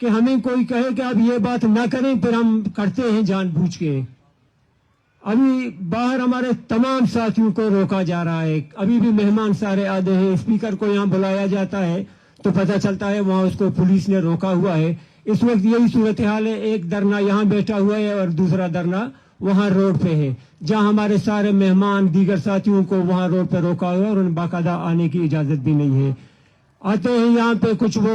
کہ ہمیں کوئی کہے کہ آپ یہ بات نہ کریں, پھر ہم کرتے ہیں جان بوجھ کے. ابھی باہر ہمارے تمام ساتھیوں کو روکا جا رہا ہے, ابھی بھی مہمان سارے آدھے ہیں, اسپیکر کو یہاں بلایا جاتا ہے تو پتہ چلتا ہے وہاں اس کو پولیس نے روکا ہوا ہے. اس وقت یہی صورتحال ہے, ایک دھرنا یہاں بیٹھا ہوا ہے اور دوسرا دھرنا وہاں روڈ پہ ہے, جہاں ہمارے سارے مہمان دیگر ساتھیوں کو وہاں روڈ پہ روکا ہوا ہے اور ان باقاعدہ آنے کی اجازت بھی نہیں ہے. آتے ہیں یہاں پہ کچھ وہ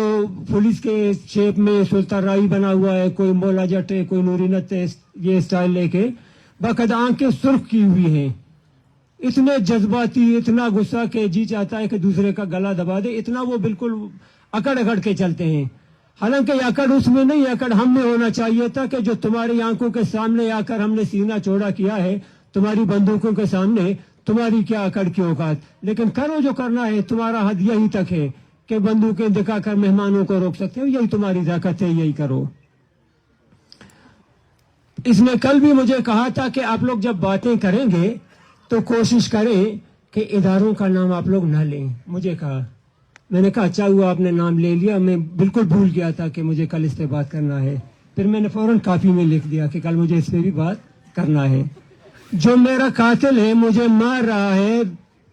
پولیس کے شیپ میں سلطان رائی بنا ہوا ہے, کوئی مولا جٹ ہے, کوئی نوری نت ہے, یہ اسٹائل لے کے باقاعدہ آنکھیں سرخ کی ہوئی ہیں, اتنے جذباتی, اتنا غصہ کہ جی چاہتا ہے کہ دوسرے کا گلا دبا دے, اتنا وہ بالکل اکڑ اکڑ کے چلتے ہیں. حالانکہ یہ اکڑ اس میں نہیں, اکڑ ہم میں ہونا چاہیے تھا کہ جو تمہاری آنکھوں کے سامنے آ کر ہم نے سینہ چوڑا کیا ہے, تمہاری بندوقوں کے سامنے, تمہاری کیا اکڑ کی اوقات, لیکن کرو جو کرنا ہے, تمہارا حد یہی تک ہے کہ بندوقیں دکھا کر مہمانوں کو روک سکتے ہو, یہی تمہاری طاقت ہے, یہی کرو. اس نے کل بھی مجھے کہا تھا کہ آپ لوگ جب باتیں کریں گے تو کوشش کریں کہ اداروں کا نام آپ لوگ نہ لیں. مجھے کہا, میں نے کہا اچھا ہوا آپ نے نام لے لیا, میں بالکل بھول گیا تھا کہ مجھے کل اس پہ بات کرنا ہے. پھر میں نے فوراً کاپی میں لکھ دیا کہ کل مجھے اس پہ بھی بات کرنا ہے. جو میرا قاتل ہے, مجھے مار رہا ہے,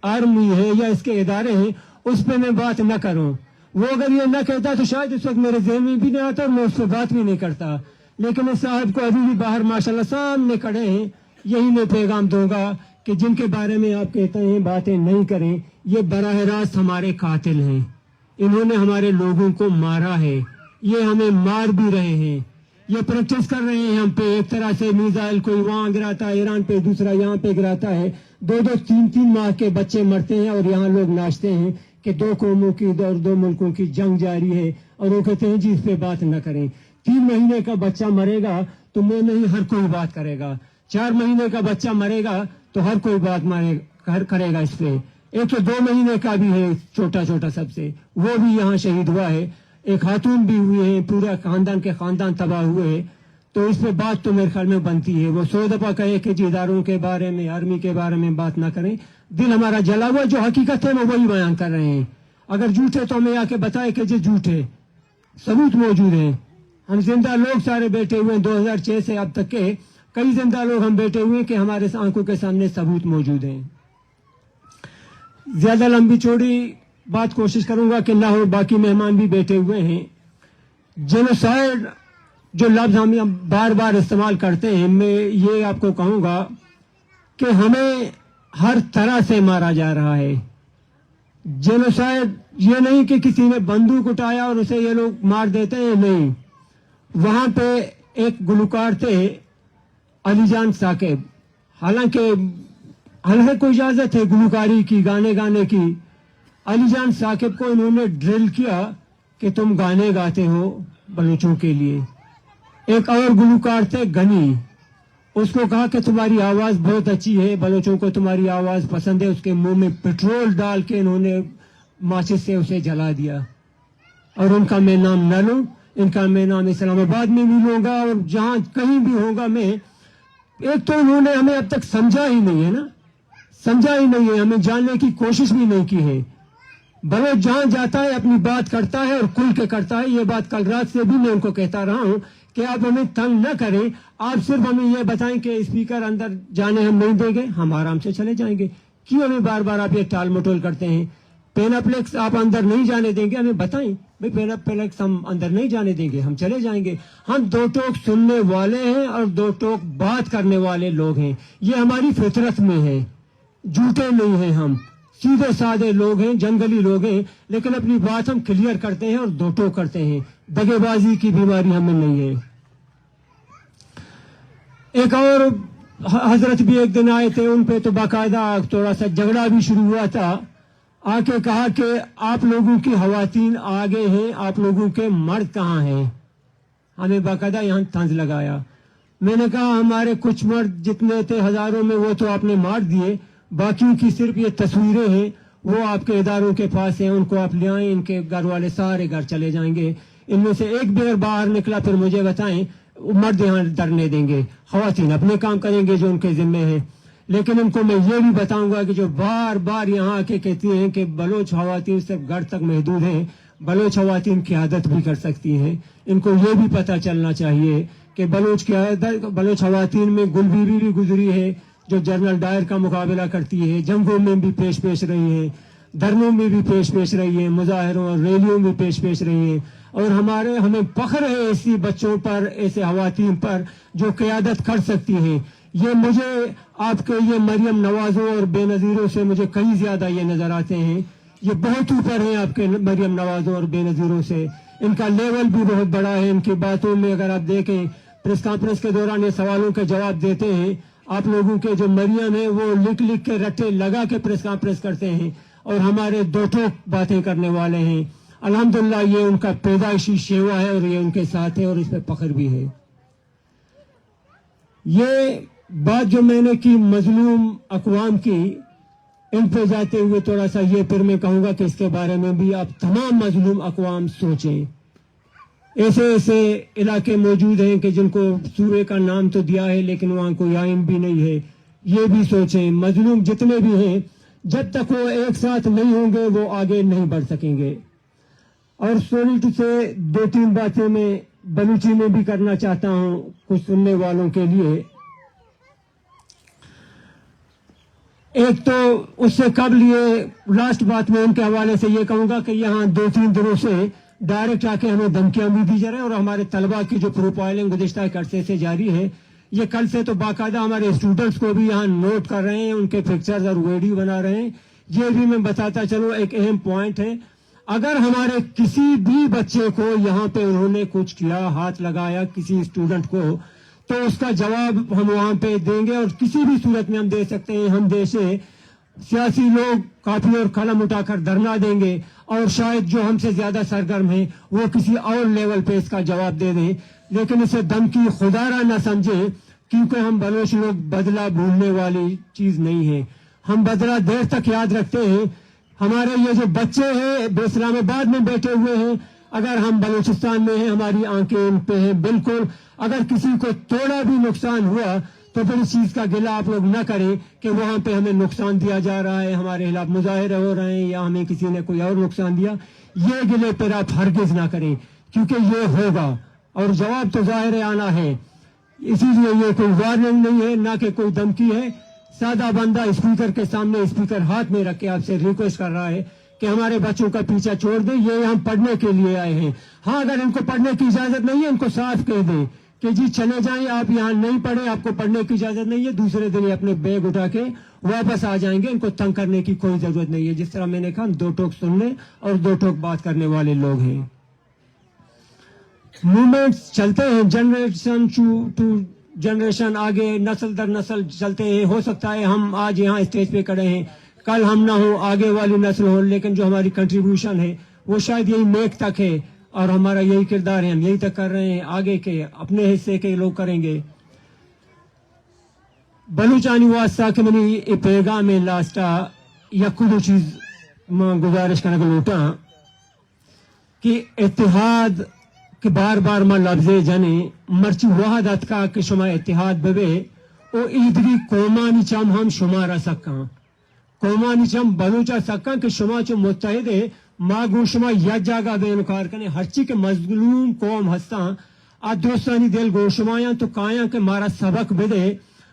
آرمی ہے یا اس کے ادارے ہیں, اس پہ میں بات نہ کروں. وہ اگر یہ نہ کہتا تو شاید اس وقت میرے ذہن میں بھی نہیں آتا اور میں اس پہ بات بھی نہیں کرتا. لیکن اس صاحب کو ابھی بھی باہر ماشاءاللہ سامنے کھڑے ہیں, یہی میں پیغام دوں گا کہ جن کے بارے میں آپ کہتے ہیں باتیں نہیں کریں, یہ براہ راست ہمارے قاتل ہیں. انہوں نے ہمارے لوگوں کو مارا ہے, یہ ہمیں مار بھی رہے ہیں, یہ پریکٹس کر رہے ہیں ہم پہ. ایک طرح سے میزائل کوئی وہاں گراتا ہے ایران پہ, دوسرا یہاں پہ گراتا ہے, 2-3 ماہ کے بچے مرتے ہیں اور یہاں لوگ ناچتے ہیں کہ 2 قوموں کی اور 2 ملکوں کی جنگ جاری ہے, اور وہ کہتے ہیں جی اس پہ بات نہ کریں. 3 مہینے کا بچہ مرے گا تو میں نہیں, ہر کوئی بات کرے گا. 4 مہینے کا بچہ مرے گا تو ہر کوئی بات کرے گا اس پہ. ایک تو 2 مہینے کا بھی ہے چھوٹا چھوٹا سب سے, وہ بھی یہاں شہید ہوا ہے. ایک خاتون بھی ہوئے ہیں, پورا خاندان کے خاندان تباہ ہوئے ہیں. تو اس پہ بات تو میرے خیال میں بنتی ہے. وہ 100 دفعہ کہے کہ جی اداروں کے بارے میں, آرمی کے بارے میں بات نہ کریں. دل ہمارا جلا ہوا, جو حقیقت ہے وہ وہی بیان کر رہے ہیں. اگر جھوٹ ہے تو ہمیں آ کے بتائے کہ جی جھوٹ ہے, ثبوت موجود ہیں. ہم زندہ لوگ سارے بیٹھے ہوئے ہیں, 2006 سے اب تک کے کئی زندہ لوگ ہم بیٹھے ہوئے ہیں کہ ہمارے آنکھوں کے سامنے ثبوت موجود ہیں. زیادہ لمبی چوڑی بات کوشش کروں گا کہ نہ ہو, باقی مہمان بھی بیٹھے ہوئے ہیں. جینوسائیڈ جو لفظ ہم بار بار استعمال کرتے ہیں, میں یہ آپ کو کہوں گا کہ ہمیں ہر طرح سے مارا جا رہا ہے. جینوسائیڈ یہ نہیں کہ کسی نے بندوق اٹھایا اور اسے یہ لوگ مار دیتے ہیں, نہیں. وہاں پہ ایک گلوکار تھے علی جان ثاقب, حالانکہ کو اجازت ہے گلوکاری کی, گانے گانے کی. علی جان ثاقب کو انہوں نے ڈرل کیا کہ تم گانے گاتے ہو بلوچوں کے لیے. ایک اور گلوکار تھے گنی، اس کو کہا کہ تمہاری آواز بہت اچھی ہے، بلوچوں کو تمہاری آواز پسند ہے، اس کے منہ میں پٹرول ڈال کے انہوں نے ماچس سے اسے جلا دیا. اور ان کا میں نام نہ لوں، ان کا میں نام اسلام آباد میں بھی لوں گا اور جہاں کہیں بھی ہوگا میں. ایک تو انہوں نے ہمیں اب تک سمجھا ہی نہیں ہے نا، سمجھا ہی نہیں ہے، ہمیں جاننے کی کوشش بھی نہیں کی ہے. بلوچ جہاں جاتا ہے اپنی بات کرتا ہے اور کھل کے کرتا ہے. یہ بات کل رات سے بھی میں ان کو کہتا رہا ہوں کہ آپ ہمیں تنگ نہ کریں، آپ صرف ہمیں یہ بتائیں کہ اسپیکر اندر جانے ہم نہیں دیں گے، ہم آرام سے چلے جائیں گے. کیوں ہمیں بار بار آپ یہ ٹال مٹول کرتے ہیں؟ پیناپلیکس آپ اندر نہیں جانے دیں گے، ہمیں بتائیں بھائی پیناپلیکس ہم اندر نہیں جانے دیں گے، ہم چلے جائیں گے. ہم دو ٹوک سننے والے ہیں اور دو ٹوک بات کرنے والے لوگ ہیں، یہ ہماری فطرت میں ہے. جھوٹے نہیں ہیں، ہم سیدھے سادے لوگ ہیں، جنگلی لوگ ہیں، لیکن اپنی بات ہم کلیئر کرتے ہیں اور دو ٹوک کرتے ہیں. دگے بازی کی بیماری ہمیں نہیں ہے. ایک اور حضرت بھی ایک دن آئے تھے، ان پہ تو باقاعدہ تھوڑا سا جھگڑا بھی شروع ہوا تھا. آ کے کہا کہ آپ لوگوں کی خواتین آگے ہیں، آپ لوگوں کے مرد کہاں ہیں؟ ہمیں باقاعدہ یہاں طنز لگایا. میں نے کہا ہمارے کچھ مرد جتنے تھے ہزاروں میں وہ تو آپ نے مار دیے، باقیوں کی صرف یہ تصویریں ہیں، وہ آپ کے اداروں کے پاس ہیں، ان کو آپ لے آئیں، ان کے گھر والے سارے گھر چلے جائیں گے. ان میں سے ایک بھی اگر باہر نکلا پھر مجھے بتائیں، مرد یہاں ڈرنے دیں گے، خواتین اپنے کام کریں گے جو ان کے ذمے ہیں. لیکن ان کو میں یہ بھی بتاؤں گا کہ جو بار بار یہاں آ کے کہتی ہیں کہ بلوچ خواتین صرف گھر تک محدود ہیں، بلوچ خواتین قیادت بھی کر سکتی ہیں. ان کو یہ بھی پتہ چلنا چاہیے کہ بلوچ خواتین میں گل بیوی بھی گزری ہے جو جنرل ڈائر کا مقابلہ کرتی ہے، جنگوں میں بھی پیش رہی ہیں، دھرنوں میں بھی پیش رہی ہیں، مظاہروں اور ریلیوں میں پیش رہی ہیں. اور ہمیں فخر ہے ایسی بچوں پر، ایسے خواتین پر جو قیادت کر سکتی ہیں. یہ مجھے آپ کے یہ مریم نوازوں اور بے نظیروں سے مجھے کہیں زیادہ یہ نظر آتے ہیں. یہ بہت اوپر ہیں آپ کے مریم نوازوں اور بے نظیروں سے. ان کا لیول بھی بہت بڑا ہے. ان کی باتوں میں اگر آپ دیکھیں پریس کانفرنس کے دوران یہ سوالوں کے جواب دیتے ہیں. آپ لوگوں کے جو مریم ہیں وہ لکھ کے رٹے لگا کے پریس کانفرنس کرتے ہیں اور ہمارے دو ٹوک باتیں کرنے والے ہیں. الحمدللہ یہ ان کا پیدائشی شیوا ہے اور یہ ان کے ساتھ ہے اور اس پہ فخر بھی ہے. یہ بات جو میں نے کی مظلوم اقوام کی، ان پہ جاتے ہوئے تھوڑا سا یہ پھر میں کہوں گا کہ اس کے بارے میں بھی آپ تمام مظلوم اقوام سوچیں. ایسے علاقے موجود ہیں کہ جن کو سورے کا نام تو دیا ہے لیکن وہاں کوئی آئین بھی نہیں ہے. یہ بھی سوچیں مظلوم جتنے بھی ہیں جب تک وہ ایک ساتھ نہیں ہوں گے وہ آگے نہیں بڑھ سکیں گے. اور سوری سے دو تین باتیں میں بلوچی میں بھی کرنا چاہتا ہوں کچھ سننے والوں کے لیے. ایک تو اس سے قبل یہ لاسٹ بات میں ان کے حوالے سے یہ کہوں گا کہ یہاں 2-3 دنوں سے ڈائریکٹ آ کے ہمیں دھمکیاں بھی دی جا رہی ہیں اور ہمارے طلباء کی جو پروفائلنگ گزشتہ ایک عرصے سے جاری ہے. یہ کل سے تو باقاعدہ ہمارے اسٹوڈنٹس کو بھی یہاں نوٹ کر رہے ہیں، ان کے پکچرز اور ویڈیو بنا رہے ہیں. یہ بھی میں بتاتا چلوں ایک اہم پوائنٹ ہے. اگر ہمارے کسی بھی بچے کو یہاں پہ انہوں نے کچھ کیا، ہاتھ لگایا کسی اسٹوڈنٹ کو، تو اس کا جواب ہم وہاں پہ دیں گے اور کسی بھی صورت میں ہم دے سکتے ہیں. ہم دیشے سیاسی لوگ کاپی اور قلم اٹھا کر دھرنا دیں گے اور شاید جو ہم سے زیادہ سرگرم ہیں وہ کسی اور لیول پہ اس کا جواب دے دیں. لیکن اسے دھمکی خدارہ نہ سمجھیں، کیونکہ ہم بلوچ لوگ بدلہ بھولنے والی چیز نہیں ہے. ہم بدلہ دیر تک یاد رکھتے ہیں. ہمارے یہ جو بچے ہیں اسلام آباد میں بیٹھے ہوئے ہیں، اگر ہم بلوچستان میں ہیں ہماری آنکھیں ان پہ ہیں بالکل. اگر کسی کو تھوڑا بھی نقصان ہوا تو پھر اس چیز کا گلہ آپ لوگ نہ کریں کہ وہاں پہ ہمیں نقصان دیا جا رہا ہے، ہمارے خلاف مظاہرے ہو رہے ہیں یا ہمیں کسی نے کوئی اور نقصان دیا. یہ گلے پھر آپ ہرگز نہ کریں کیونکہ یہ ہوگا اور جواب تو ظاہر آنا ہے. اسی لیے یہ کوئی وارننگ نہیں ہے، نہ کہ کوئی دھمکی ہے. سادہ بندہ اسپیکر کے سامنے اسپیکر ہاتھ میں رکھ کے آپ سے ریکویسٹ کر رہا ہے کہ ہمارے بچوں کا پیچھا چھوڑ دیں، یہ ہم پڑھنے کے لیے آئے ہیں. ہاں اگر ان کو پڑھنے کی اجازت نہیں ہے ان کو صاف کہہ دیں کہ جی چلے جائیں، آپ یہاں نہیں پڑھیں، آپ کو پڑھنے کی اجازت نہیں ہے. دوسرے دن اپنے بیگ اٹھا کے واپس آ جائیں گے. ان کو تنگ کرنے کی کوئی ضرورت نہیں ہے. جس طرح میں نے کہا ہم دو ٹوک سننے اور دو ٹوک بات کرنے والے لوگ ہیں. موومنٹس چلتے ہیں جنریشن ٹو جنریشن، آگے نسل در نسل چلتے ہیں. ہو سکتا ہے ہم آج یہاں اسٹیج پہ کھڑے ہیں، کل ہم نہ ہوں، آگے والی نسل ہو، لیکن جو ہماری کنٹریبیوشن ہے وہ شاید یہی میک تک ہے. اور ہمارا یہی کردار ہے, ہم یہی تک کر رہے ہیں, آگے کے اپنے حصے کے لوگ کریں گے. بلوچانی واسطہ کہ منی یہ پیغام میں لاسٹا یا کدو چیز میں گزارش کرنے کو لوٹا کہ اتحاد کہ بار بار ما لفظ جنے مرچی وحدت کا کہ شما اتحاد ببے او ایدری قومانی چم ہم شمارا سکاں, قومانی چم بلوچا سکاں کہ شما چو متحد ہے ما گو شما یک جاگہ بے انکار کنے ہرچی کے مظلوم قوم ہستاں آ دوستانی دل گو شمایاں تو کایاں کہ مارا سبق بدے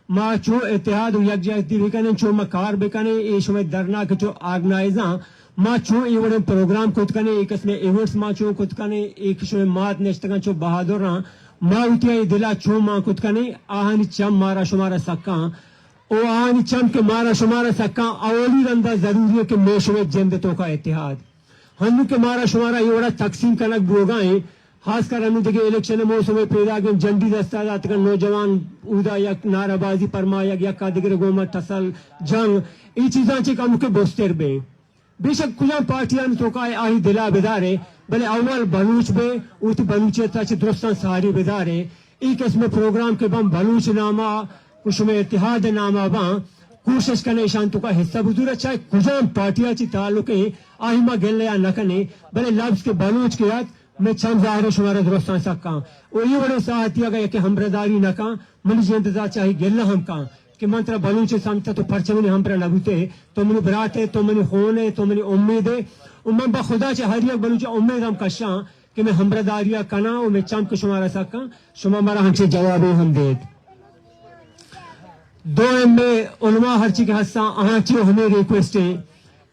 ما چو اتحاد و یک جہتی بکنے چو مکار بکنے اے شما درنا کہ چو آرگنائزاں ما چو ایوڑے پروگرام کت کنے ایک اس میں ایورٹس ما چو کت کنے ایک شما مات نشتگاں چو بہادر رہاں ما اتیا دلا چو ما کت کنے آہانی چم مارا شمارا سکاں او آہانی چم کے مارا شمارا سکاں اولی رندہ ضروری ہے کہ میں شما جند تو کا اتحاد ہنو کے مارا شمارا ایوڑا تقسیم کنک بوگائیں خاص کر انو دیکھے الیکشن موسم پیدا گئے جنڈی دستادات کا نوجوان اودا یک نعرہ بازی پرما یک دیگر گومت ٹسل جنگ ای چیزاں چک انو کے بوستر بے بے شک کجا پارٹیاں تو کا آہی دلا بیدارے بلے اول بلوچ بے اوتی بلوچیتا چھ درستان ساری بیدارے ایک اس میں پروگرام کے بم بلوچ نامہ کچھ میں اتحاد نامہ بام کوشش کرنے اشان تو کا حصہ بزور چاہے کجا پارٹیاں چی تعلقیں آہی ما گل لیا نکنے بلے لفظ کے بلوچ کے یاد میں چند ظاہر شمارا درستان سکاں اور یہ بڑے ساہتی آگا کہ ہمبرداری نکاں منی جی انتظار چاہی گلنا ہم کاں کہ منترہ بلوچ سامتا تو پرچمنی ہم پر لگوتے تو منی برات ہے تو منی خون ہے تو منی امید ہے اور من با خدا چاہ ہر یک بلوچ امید ہم کشاں کہ میں ہمبرداریہ کنا اور میں چند کو شمارا سکاں شما مرا ہم سے جوابیں ہم دید دو میں علماء ہر چی کے حصہ آہاں چی ہمیں ریکویسٹ ہے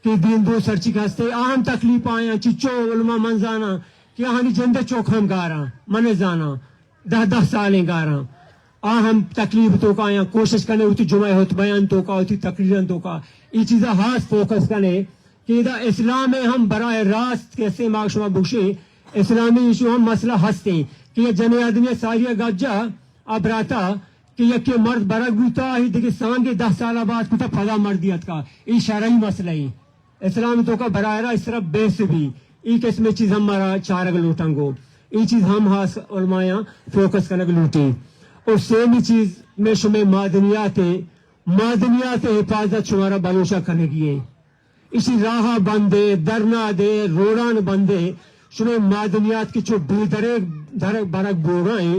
کہ دین دو سرچی کے ہستے اہم تکلیف آیا چچو علماء منزانا کہ آہانی جندے چوک ہم گاراں من زانا 10 سالیں گاراں ہم تکلیف تو کا یا کوشش کرنے ہوتی جمعہ ہوت بیان تو کا ہوتی تقریرن تو کا یہ چیزیں خاص فوکس کرنے کہ اذا اسلام میں ہم براہ راست کیسے ماغ شما بخشے اسلامی ایشو ہم مسئلہ ہستے کہ یہ جنے آدمی ساریہ گجا اب راتا کہ یہ کہ مرد برگ بوتا ہی دیکھے سانگے 10 سالہ بعد کتا پھلا مردیت کا یہ شرعی مسئلہ ہی اسلام تو کا براہ راست اس طرح بے سے بھی ایک اس میں چیز ہمارا چارگ لوٹیں گو یہ چیز ہم خاص علماء فوکس کرنے لوٹیں اور سیمی چیز میں شمیں معدنیات حفاظت شمارا بلوچا کرنے گئے اسی راہ بندے درنا دے روڑان بندے شمیں معدنیات کی چو بیدرے درک برک بوگائیں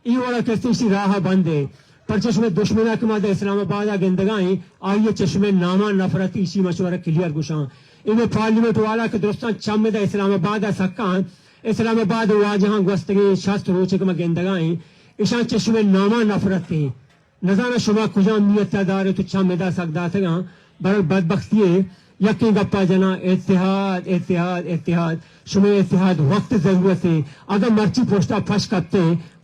ای والا کہتے اسی راہ بندے پر چشمے دشمنہ کے مادہ اسلام آبادہ گندگائیں آئیے چشمے نامہ نفرت اسی مشورہ کلیر گشاں انہیں پارلیمنٹ والا کے درستان چمدہ اسلام آبادہ سکان اسلام آباد واجہاں گوستگی شاست روچے کے گندگائیں اشان چشمے نامہ نفرت تھے نظانہ شما کجان نیت دارے تو چمدہ سکدا تھے گا برال بدبختی ہے یقین گپا جنا اتحاد اتحاد اتحاد شما اتحاد وقت ضرورت ہے اگر مرچی پوشتا پھش کرتے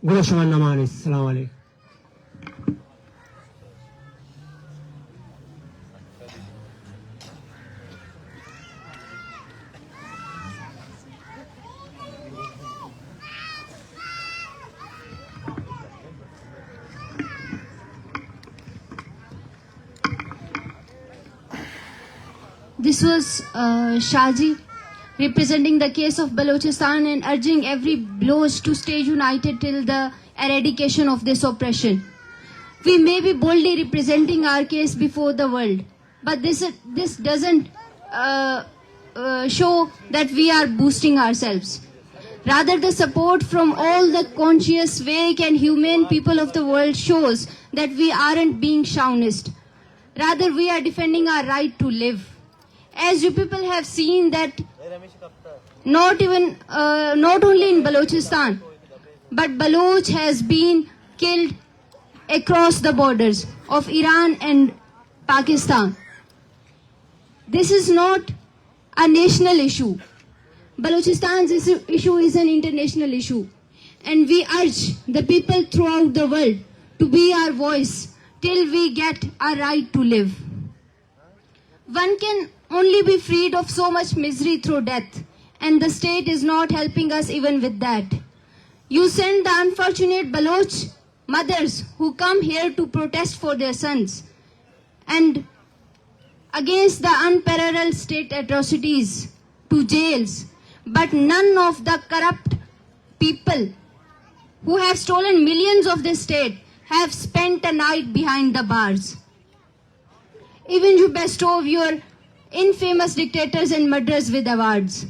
گوڑا شما نمانے. السلام علیکم. This was Shaji representing the case of Balochistan and urging every Baloch to stay united till the eradication of this oppression. We may be boldly representing our case before the world, but this doesn't show that we are boosting ourselves. Rather, the support from all the conscious, awake and humane people of the world shows that we aren't being chauvinist. Rather, we are defending our right to live. As you people have seen that not only in Balochistan, but Baloch has been killed across the borders of Iran and Pakistan. This is not a national issue. Balochistan's issue is an international issue. And we urge the people throughout the world to be our voice till we get our right to live. One can only be freed of so much misery through death, and the state is not helping us even with that. You send the unfortunate Baloch mothers who come here to protest for their sons and against the unparalleled state atrocities to jails, but none of the corrupt people who have stolen millions of this state have spent a night behind the bars. Even you bestow your infamous dictators and murderers with awards.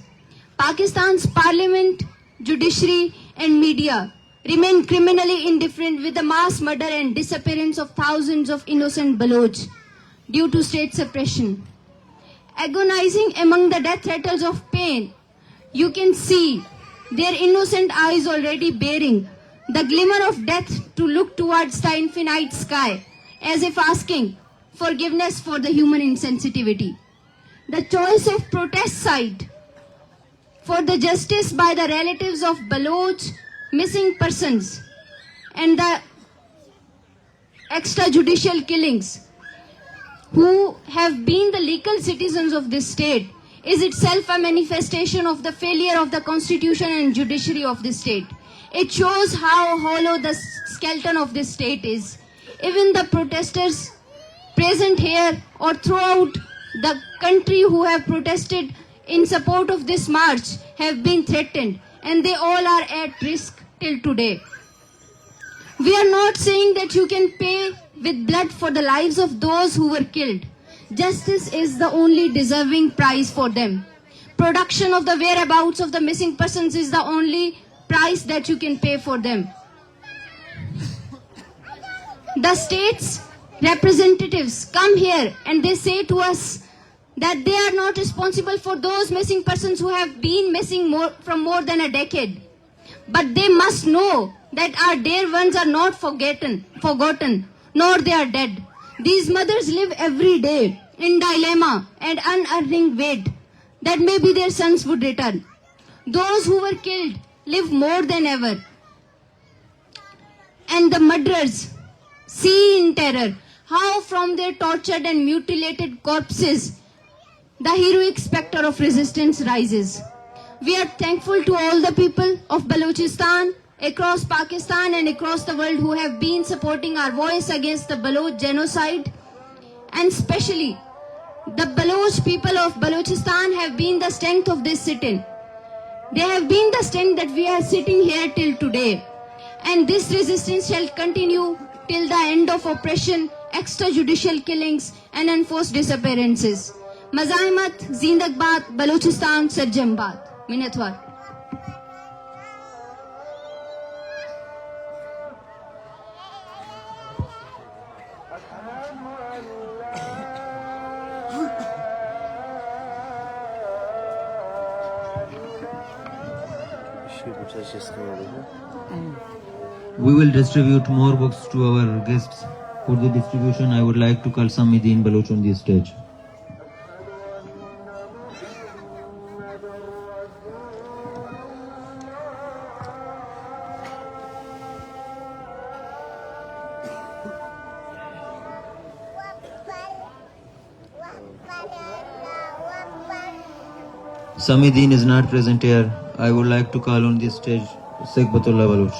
Pakistan's parliament, judiciary and media remain criminally indifferent with the mass murder and disappearance of thousands of innocent Baloch due to state suppression. Agonizing among the death rattles of pain, you can see their innocent eyes already bearing the glimmer of death to look towards the infinite sky, as if asking forgiveness for the human insensitivity. The choice of protest side for the justice by the relatives of Baloch missing persons and the extrajudicial killings who have been the legal citizens of this state is itself a manifestation of the failure of the constitution and judiciary of this state. It shows how hollow the skeleton of this state is. Even the protesters present here or throughout the country who have protested in support of this march have been threatened, and they all are at risk till today. We are not saying that you can pay with blood for the lives of those who were killed. Justice is the only deserving prize for them. Production of the whereabouts of the missing persons is the only price that you can pay for them. The state's representatives come here and they say to us that they are not responsible for those missing persons who have been missing from more than a decade. But they must know that our dear ones are not forgotten, nor they are dead. These mothers live every day in dilemma and unearning wait that maybe their sons would return. Those who were killed live more than ever. And the murderers see in terror how from their tortured and mutilated corpses the heroic spectre of resistance rises. We are thankful to all the people of Balochistan, across Pakistan and across the world who have been supporting our voice against the Baloch genocide, and especially the Baloch people of Balochistan have been the strength of this sit-in. They have been the strength that we are sitting here till today, and this resistance shall continue till the end of oppression, extrajudicial killings and enforced disappearances. Mazaimat, Zindagbat, Balochistan, Sarjambad. Minatwar. We will distribute more books to our guests. For the distribution, I would like to call Samidin Baloch on the stage. Samidin is not present here. I would like to call on the stage Sheikh Batullah Baloch.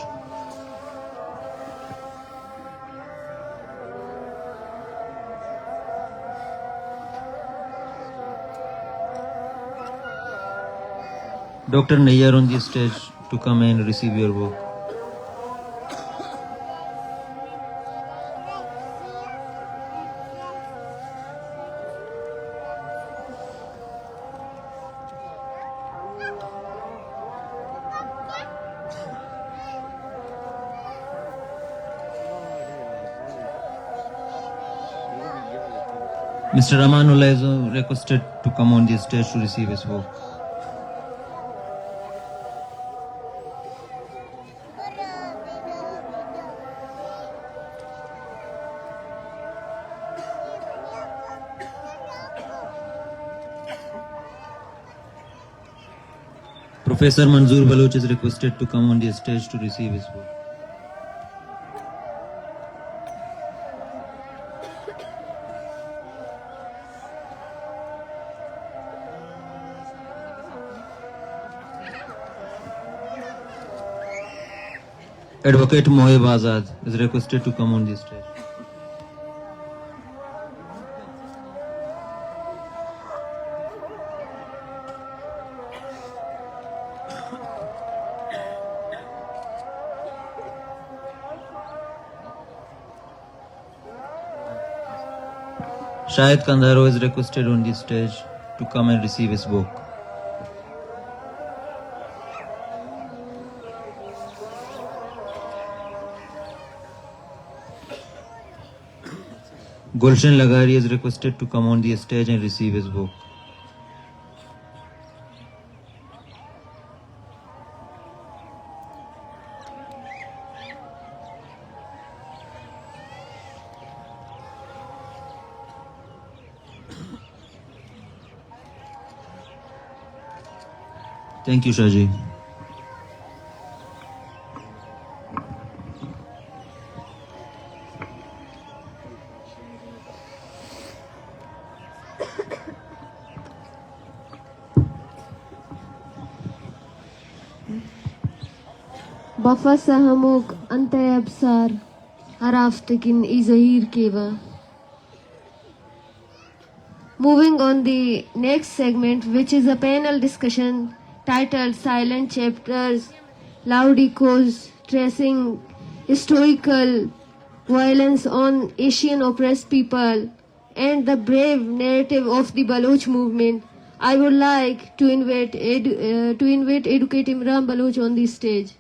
Dr. Nayyar on the stage to come and receive your book. Mr. Amanullah is requested to come on the stage to receive his book. Professor Manzoor Baloch is requested to come on the stage to receive his book. Advocate Mohib Azad is requested to come on the stage. Shahid Kandharo is requested on the stage to come and receive his book. Gulshan Lagari is requested to come on the stage and receive his book. Thank you, Shaji. بفس هموك أنت أبصار عرفتكن إزهير كيوا. Moving on the next segment, which is a panel discussion titled Silent Chapters, Loud Echoes, Tracing Historical Violence on Asian Oppressed People and the Brave Narrative of the Baloch Movement. I would like to invite Educate Imran Baloch on the stage.